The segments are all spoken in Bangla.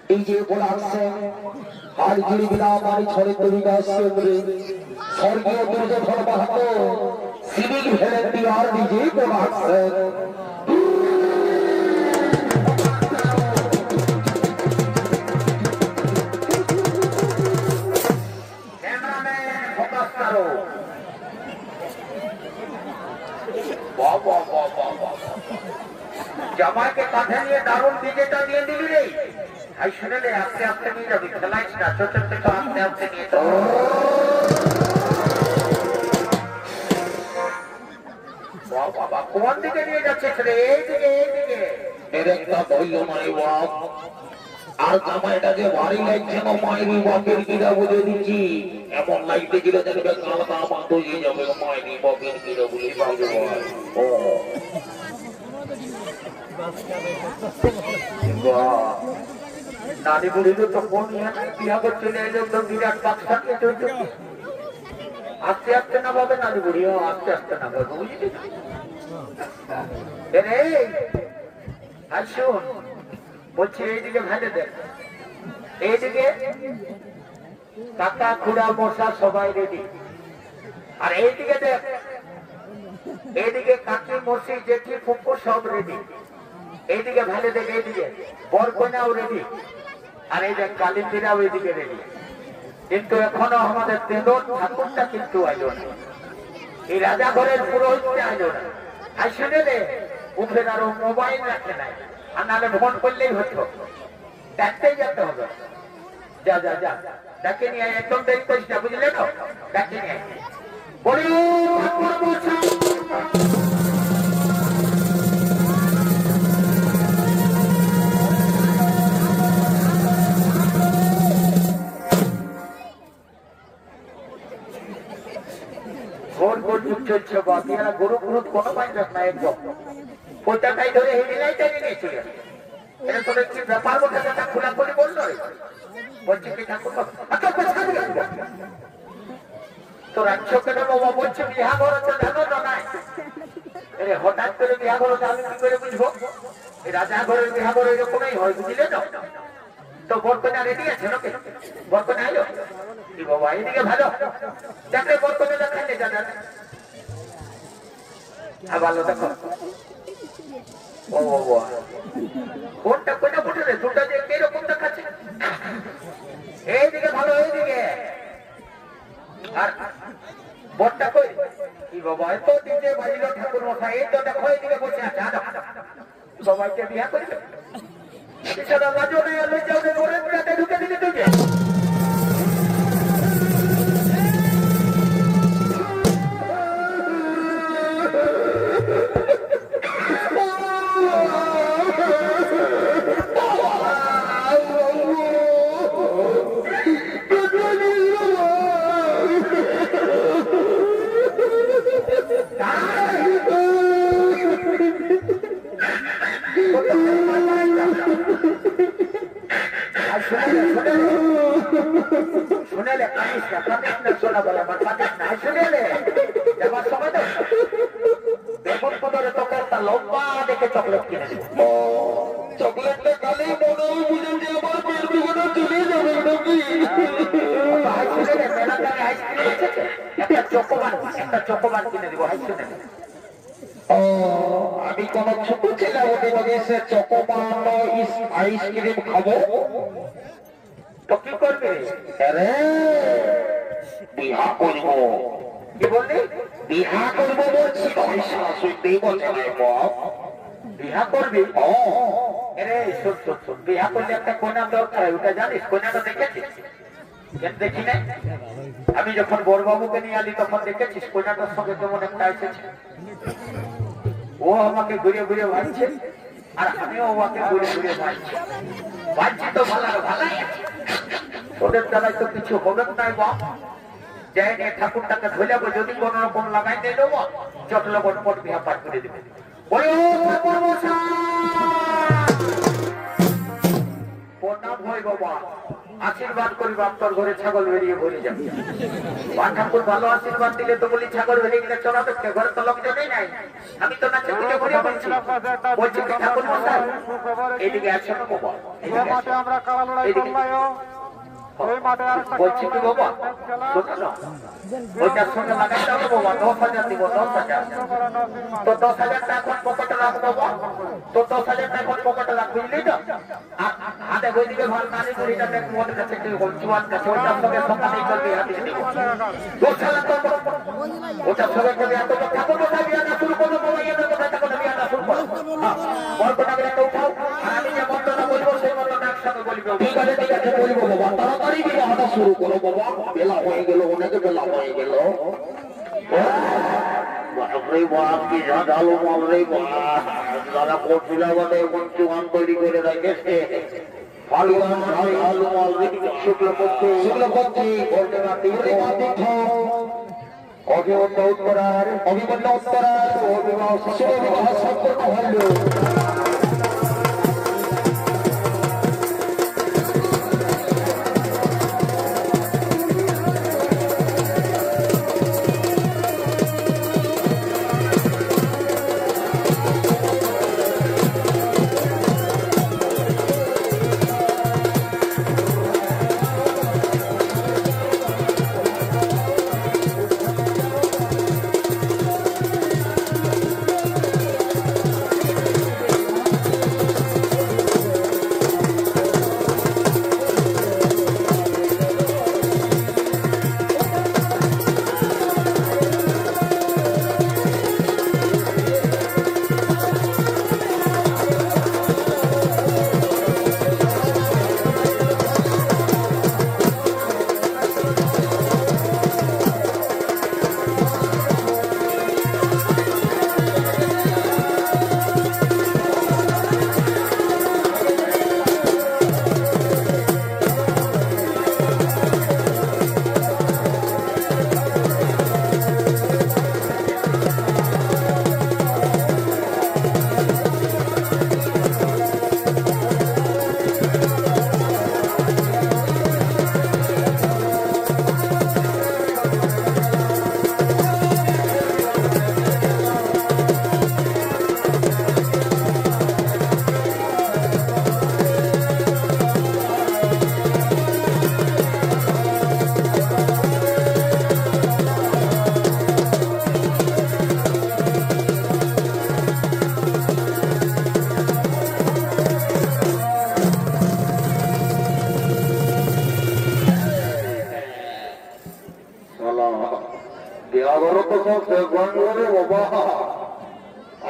এই যে বলা আসছে আর গিরি বিনা মারি ছড়ে তৈরি আসছে বলে স্বর্গীয় দুর্যোধন বাহাতো সিভিক ভলেন্টিয়ার নিজে বলা আসছে জামাইকে কাঁধে নিয়ে দারুণ ডিজেটা দিয়ে দিলি রে ভাই শুনে রে আস্তে আস্তে নিয়ে যাবি খেলাইস না ছোট ছোট আস্তে আস্তে নিয়ে চল বাবা কোন দিকে নিয়ে যাচ্ছিস রে এইদিকে এর একটা বইল মানে বাপ আর জামাইটা যে ভারী লাগছে না মায়ের বাপের কিরা বুঝে দিচ্ছি এমন লাগতে গেলে দেখবে কালকা বাঁধ হয়ে যাবে মায়ের বাপের কিরা বুঝে ও নানি বুড়ি তো ফোন বিয়া করতে এলো তো বিরাট বাক্সা নিয়ে চলছে আস্তে আস্তে না পাবে নানি বুড়িও আস্তে আস্তে না পাবে বুঝলি আর শোন বলছি এইদিকে ভেজে দেখ এইদিকে কাকা খুড়া মশা সবাই রেডি আর এইদিকে দেখ এইদিকে কাকি মশি জেঠি ফুপু সব রেডি এইদিকে ভেলে দেখ এইদিকে বরকন্যাও রেডি আর এই দেখ কালিন্দিরাও এইদিকে রেডি কিন্তু এখনো আমাদের তেঁদর ঠাকুরটা কিন্তু আইলো না এই রাজা ঘরের পুরোহিতটা আইলো না আর শুনে রে উঠেন আরো মোবাইল রাখে নাই আর নাহলে ফোন করলেই হতো ডাকতেই যেতে হবে যা যা যা ডাকে নিয়ে একদম দেরি করিস না বুঝলে তো ডাকে নিয়ে বলি চলছে বাকিরা গরু গ্রুপ কোনো পাইলাম না একদম পয়সাটাই ধরে হেডিলাই টেনে নিয়ে চলে এটা তোর কি ব্যাপার বলতে খোলা করে বললো বলছে কি ঠাকুর তো রাজ্য কেন বাবা বলছে বিহা ঘর তো জানো না নাই হঠাৎ করে বিহা ঘর আমি কি করে বুঝবো এই রাজা ঘরের বিহা ঘর এরকমই হয় বুঝলে না তো বরকন্যা রেডি আছে নাকি বরকন্যা আইলো কি বাবা এদিকে ভালো দেখলে বরকন্যা দেখাইলে জানা ভালো দেখো ও কোনটা কোনটা ফুটে রে দুটা যে কিরকম দেখাচ্ছে এইদিকে ভালো এইদিকে আর বটটা কই কি বাবা এত দিকে বাজিল ঠাকুর মশাই এই তো দেখো এইদিকে বসে আছে সবাইকে বিয়া করবে সেটা রাজু নেই লই যাও রে ঘরে পুরাতে ঢুকে দিলে তুই শুনেলে কানিস না শোনা বলে আমার কানিস না শুনেলে যাবার সময় তো দেখুন কোথাও তোকে একটা লম্বা দেখে চকলেট কিনে দেবো চকলেটটা খালি মনে বুঝে যে আমার পেট বিঘটা চলে যাবে নাকি মেলাটারে আইসক্রিম আছে একটা চকোবান কিনে দেবো হাই শুনে আমি কোন ছোট ছেলে ওদের সে চকোবান আইসক্রিম খাবো তো কি করবে বিহা করবো কি বললি বিহা করবো বলছি শুনতেই বলছে বিহা করবি শোন বিহা করলে একটা কন্যা দরকার ওটা জানিস কন্যাটা দেখেছিস দেখি না আমি যখন বড়বাবুকে নিয়ে আলি তখন দেখেছিস কন্যাটার সঙ্গে কেমন একটা এসেছে ও আমাকে ঘুরে ঘুরে ভাবছে আর আমিও ওকে ঘুরে ঘুরে ভাবছি তো ভালাই ওদের দ্বারাই তো কিছু হবে নাই বাপ যাই নিয়ে ঠাকুরটাকে ধরবো যদি কোন রকম লাগাই দিয়ে দেবো চটল পট বিহা পাঠ করে দেবে প্রণাম ওই বাবা আশীর্বাদ করি বাপ তোর ঘরে ছাগল বেরিয়ে বলে যাবে মা ঠাকুর ভালো আশীর্বাদ দিলে তো বলি ছাগল বেরিয়ে গেলে চড়াবে ঘরে তো লোকজনই নাই আমি তো নাচে পুজো করে বলছি বলছি ঠাকুর মশাই এদিকে আসো না বাবা আমরা কারা লড়াই করলাম বলছি কি বাবা শোনো না ওইটার সঙ্গে লাগাইতে হবে বাবা 10,000 দিব 10,000 তো 10,000 টাকা এখন পকেটে রাখবো বাবা তো 10,000 টাকা এখন পকেটে রাখবো বুঝলি তো আর হাতে বই দিকে ভালো কানে করিটা দেখ মন কাছে কি জোয়ান কাছে ওটার সঙ্গে সকালেই করবি হাতে দিব 10,000 টাকা ওটার সঙ্গে যদি এত ঠাকুর কথা বিয়াটা শুরু করবো বাবা এত কথা কথা বিয়াটা শুরু করবো গল্পটা বিয়াটা উঠাও আর আমি যে মন্ত্রটা বলবো সেই মন্ত্রটা একসাথে বলবো ঠিক আছে বলবো বাবা তাড়াতাড়ি গিয়ে হাঁটা শুরু করো বাবা বেলা হয়ে গেল অনেকে বেলা হয়ে গেল বাপরে বাপ কি ঝাঁঝালো মামরে বাপ দাদা করছিলা বলে এখন চুয়ান তৈরি করে রেখেছে ফালুয়ান ভাই আলু মালরে শুক্লপক্ষী বলতে রাতে অভিমন্য উত্তরার অভিবিবাহ সম্পূর্ণ হইল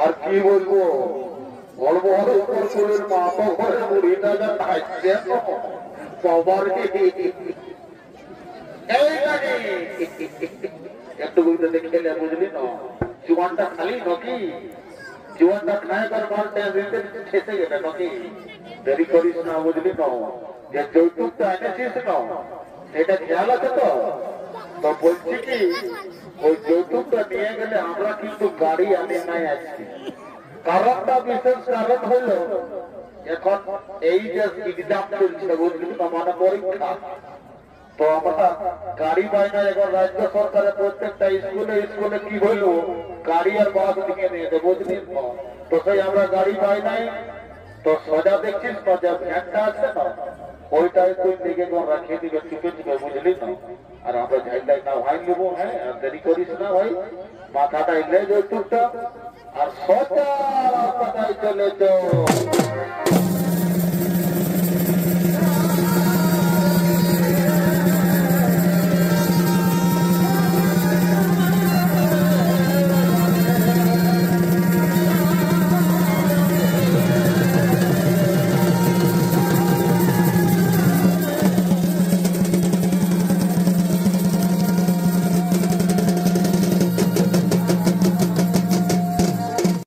আর কি বলবো বলবো স্কুলের মাথা ঘরে বুড়িটা যা থাকছে সবার একটু বইতে দেখে বুঝলি না জুয়ানটা খালি নাকি জুয়ানটা খায় তার মালটা ঠেসে গেলে নাকি দেরি করিস না বুঝলি না যে যৌতুকটা এনেছিস না সেটা খেয়াল আছে তো তো বলছি কি ওই যৌতুকটা নিয়ে গেলে আমরা কিন্তু গাড়ি আনে নাই আজকে কারণটা বিশেষ কারণ হইল এখন এই যে এক্সাম চলছে বুঝলি না মানে পরীক্ষা তো আমরা গাড়ি পাই না এখন রাজ্য সরকারের প্রত্যেকটা স্কুলে কি হইল গাড়ি আর বাস নিয়ে নিয়েছে বুঝলি তো সেই আমরা গাড়ি পাই নাই তো সোজা দেখছিস না যে ভ্যানটা আছে না ওইটাই তুই দিকে রাখিয়ে দিবে চুপে চুপে বুঝলি না আর আমরা ঝাইলাই না ভাই নেবো হ্যাঁ আর দেরি করিস না ভাই মাথাটা এলে যৌতুকটা আর সোজা রাস্তাটাই চলে তো